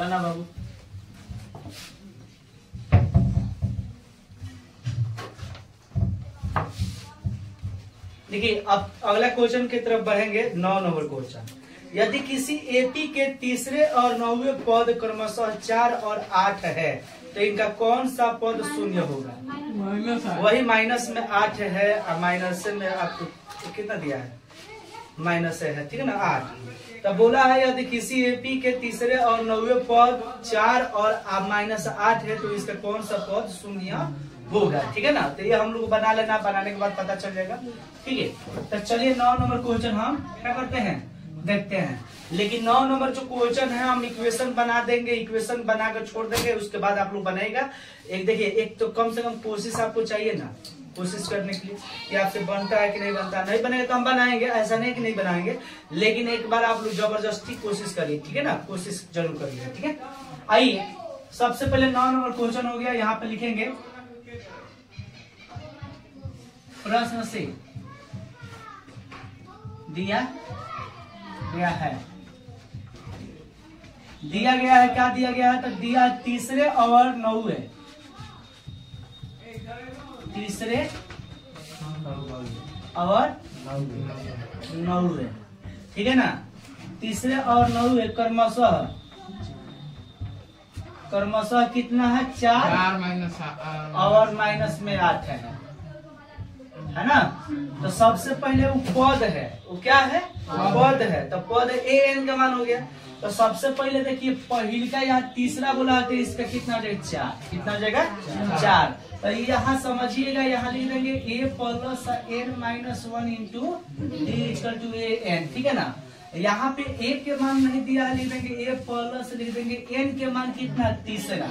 कराना बाबू। देखिए अब अगला क्वेश्चन की तरफ बढ़ेंगे। 9 नंबर क्वेश्चन, यदि किसी एपी के तीसरे और 9वें पद क्रमशः 4 और 8 है तो इनका कौन सा पद शून्य होगा? वही माइनस में 8 है और माइनस में आपको कितना दिया है? माइनस है, ठीक है ना, 8। तो बोला है यदि किसी एपी के तीसरे और 9वें पद 4 और माइनस 8 है तो इसका कौन सा पद शून्य होगा, ठीक है ना। तो ये हम लोग बना लेना, बनाने के बाद पता चल जाएगा, ठीक है। तो चलिए 9 नंबर क्वेश्चन हम क्या करते हैं, देखते हैं। लेकिन 9 नंबर जो क्वेश्चन है हम इक्वेशन बना देंगे, इक्वेशन बनाकर छोड़ देंगे, उसके बाद आप लोग बनाएगा। एक देखिए, एक तो कम से कम कोशिश आपको चाहिए ना, कोशिश करने के लिए कि आपसे बनता है कि नहीं बनता। नहीं बनेगा तो हम बनाएंगे, ऐसा नहीं कि नहीं बनाएंगे, लेकिन एक बार आप लोग जबरदस्ती कोशिश करिए, ठीक है ना, कोशिश जरूर करिए, ठीक है। आइए सबसे पहले 9 नंबर क्वेश्चन हो गया, यहाँ पे लिखेंगे प्रश्न से दिया गया है, दिया गया है, क्या दिया गया है? तो दिया तीसरे और 9वें, तीसरे और 9वें, ठीक है ना। तीसरे और 9वें क्रमशः कितना है? 4 माइनस और माइनस में 8 है ना। तो सबसे पहले वो पद है, वो क्या है? पद है। तो पद ए एन का मान हो गया। तो सबसे पहले देखिए पहले का यहाँ तीसरा बोला है, इसका कितना हो जाएगा? 4। कितना हो जाएगा? 4। तो यहाँ समझिएगा, यहाँ लिख देंगे A plus N minus 1 into D equal to A N, ठीक है ना। यहाँ पे ए के मान नहीं दिया है, लिख देंगे ए प्लस, लिख देंगे एन के मान कितना? तीसरा,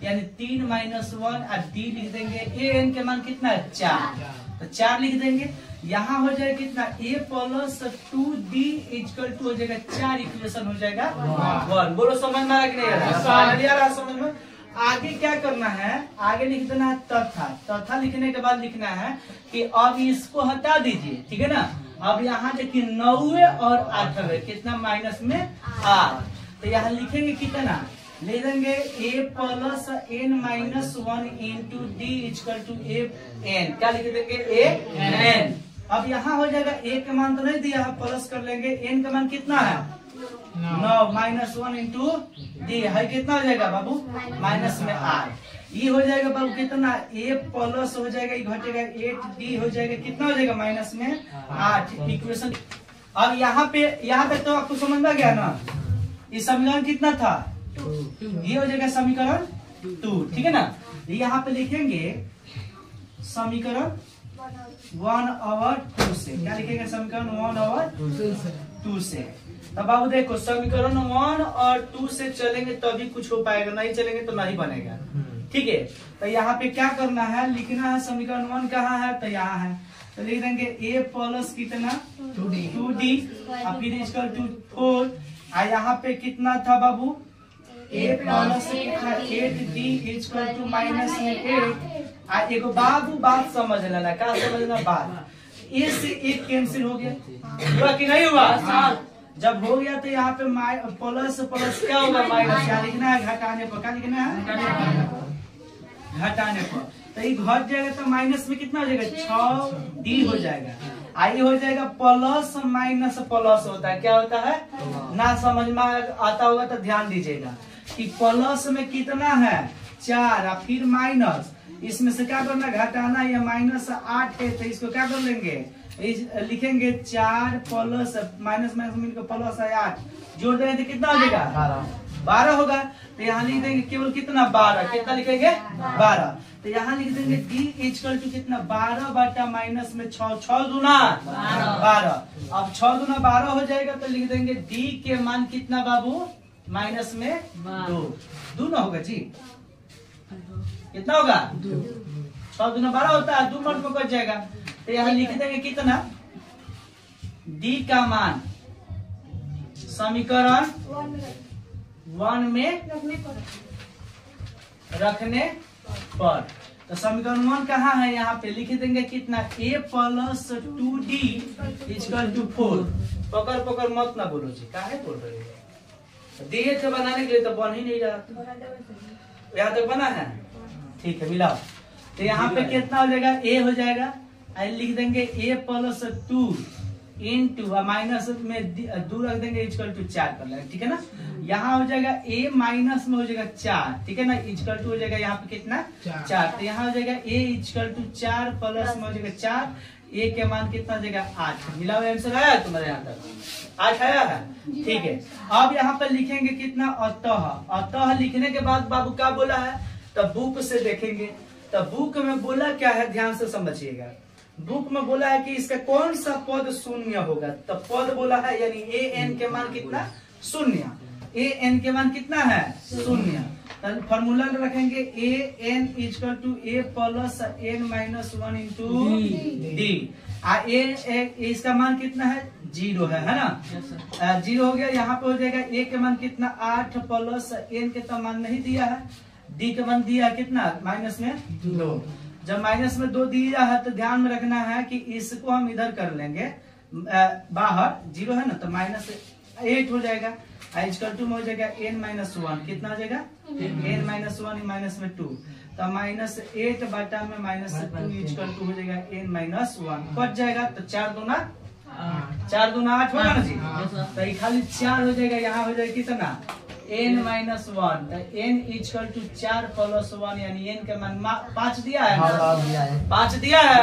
यानी 3 माइनस 1 और डी लिख देंगे। ए एन के मान कितना है? 4। तो 4 लिख देंगे। यहाँ हो जाएगा कितना? ए प्लस 2d इक्वल टू हो जाएगा 4, इक्वेशन हो जाएगा 1। बोलो समझ में आ रहा कि नहीं आ रहा? समझ में। आगे क्या करना है? आगे लिख देना है तथा। तथा लिखने के बाद लिखना है कि अब इसको हटा दीजिए, ठीक है ना। अब यहाँ देखिए 9वें और 8वें कितना? माइनस में 8। तो यहाँ लिखेंगे कितना? ले देंगे A plus N minus 1 into D equal to A N. क्या लिख देंगे? A N. अब यहाँ हो जाएगा ए के मान तो नहीं दिया है, प्लस कर लेंगे। एन का मान कितना है? 9 माइनस 1 इंटू डी है, कितना हो जाएगा बाबू? माइनस में 8। ये हो जाएगा बाबू कितना? ए प्लस हो जाएगा, घटेगा 8d हो जाएगा, कितना हो जाएगा? माइनस में 8, इक्वेशन। अब यहाँ पे, यहाँ तक तो आपको समझ में गया ना। ये समीकरण कितना था? ये हो जाएगा समीकरण 2, ठीक है ना। यहाँ पे लिखेंगे समीकरण 1 और 2 से। क्या लिखेंगे? समीकरण 1 और 2 से। तब आप देखो समीकरण 1 और 2 से चलेंगे तभी कुछ हो पाएगा, नहीं चलेंगे तो नहीं बनेगा, ठीक है। तो यहाँ पे क्या करना है? लिखना है समीकरण 1 कहाँ है? तो यहाँ है। तो लिख देंगे ए प्लस कितना? 2d और फिर इक्वल टू 4। यहाँ पे कितना था बाबू? A plus 8d equal to minus में 8। एक बाबू बात समझ लेना, क्या समझना बात? ए से 1 कैंसिल हो गया, हुआ कि नहीं हुआ? जब हो गया तो यहाँ पे प्लस प्लस क्या होगा? माइनस। यहाँ लिखना है घटाने पर। क्या लिखना है? घटाने पर। तो ये घट जाएगा तो माइनस में कितना हो जाएगा? 6d हो जाएगा। आई हो जाएगा प्लस माइनस प्लस होता है, क्या होता है? ना समझ में आता होगा तो ध्यान दीजिएगा कि प्लस में कितना है? 4 और फिर माइनस, इसमें से क्या करना? घटाना। ये माइनस 8 है तो इसको क्या कर लेंगे? लिखेंगे 4 प्लस माइनस माइनस मिलकर प्लस है 8, जोड़ देंगे तो कितना हो जाएगा? 12 होगा। तो यहाँ लिख देंगे केवल कितना? 12। कितना लिखेंगे? 12। तो यहाँ लिख देंगे डी इक्वल टू कितना? 12 बटा माइनस में 6, 6 दूना 12। अब 6 दूना 12 हो जाएगा तो लिख देंगे डी के मान कितना बाबू? माइनस में 2 ना होगा जी? कितना होगा? 6 दूना 12 होता है, 2 मिनट में कट जाएगा। तो यहाँ लिख देंगे कितना? डी का मान समीकरण 1 में रखने पर। तो समीकरण 1 कहाँ है? यहाँ पे लिख देंगे कितना? ए प्लस 2d इक्वल टू 4। पकड़ पकड़ मत ना बोलो जी, काहे बोल रहे हो? दिए थे बनाने के लिए तो बन ही नहीं रहा। यहाँ तक बना है, ठीक है मिलाओ। तो यहाँ पे कितना हो जाएगा, ए हो जाएगा, लिख देंगे ए प्लस 2 इंटू माइनस में 2 रख देंगे इक्वल टू 4 कर लेंगे, ठीक है ना। यहाँ हो जाएगा ए माइनस में हो जाएगा 4, ठीक है ना, इक्वल टू हो जाएगा यहाँ पे कितना 4। तो यहाँ हो जाएगा ए इक्वल टू 4 प्लस में हो जाएगा 4, ए के मान कितना हो जाएगा 8। मिला हुआ आंसर आया तुम्हारे यहाँ तक, 8 आया है, ठीक है। अब यहाँ पे लिखेंगे कितना, अतः लिखने के बाद बाबू क्या बोला है, तब बुक से देखेंगे। तब बुक में बोला क्या है, ध्यान से समझिएगा। बुक में बोला है कि इसका कौन सा पद शून्य होगा, तब पद बोला है यानी ए एन के मान कितना, शून्य। ए एन के मान कितना है, शून्य। फॉर्मूला रखेंगे A N equal to A plus N minus 1 into D. इसका मान कितना है, 0 है ना, 0 हो गया। यहाँ पे हो जाएगा ए के मान कितना 8 प्लस एन के तो मान नहीं दिया है, डी के मान दिया है कितना, माइनस में 2। जब माइनस में 2 दिया है तो ध्यान में रखना है कि इसको हम इधर कर लेंगे, बाहर 0 है ना, तो माइनस 8 हो जाएगा। इक्वल टू में हो जाएगा एन माइनस 1, कितना हो जाएगा एन माइनस 1 माइनस में 2, तो माइनस 8 बटा में माइनस 2 इक्वल टू हो जाएगा एन माइनस 1, कट जाएगा। तो 4 दूना 8 होगा ना जी, तो खाली 4 हो जाएगा। यहाँ हो जाएगा कितना एन माइनस 1, तो एन इक्वल टू 4 प्लस 1 यानी एन का मान 5 दिया है, 5 दिया है।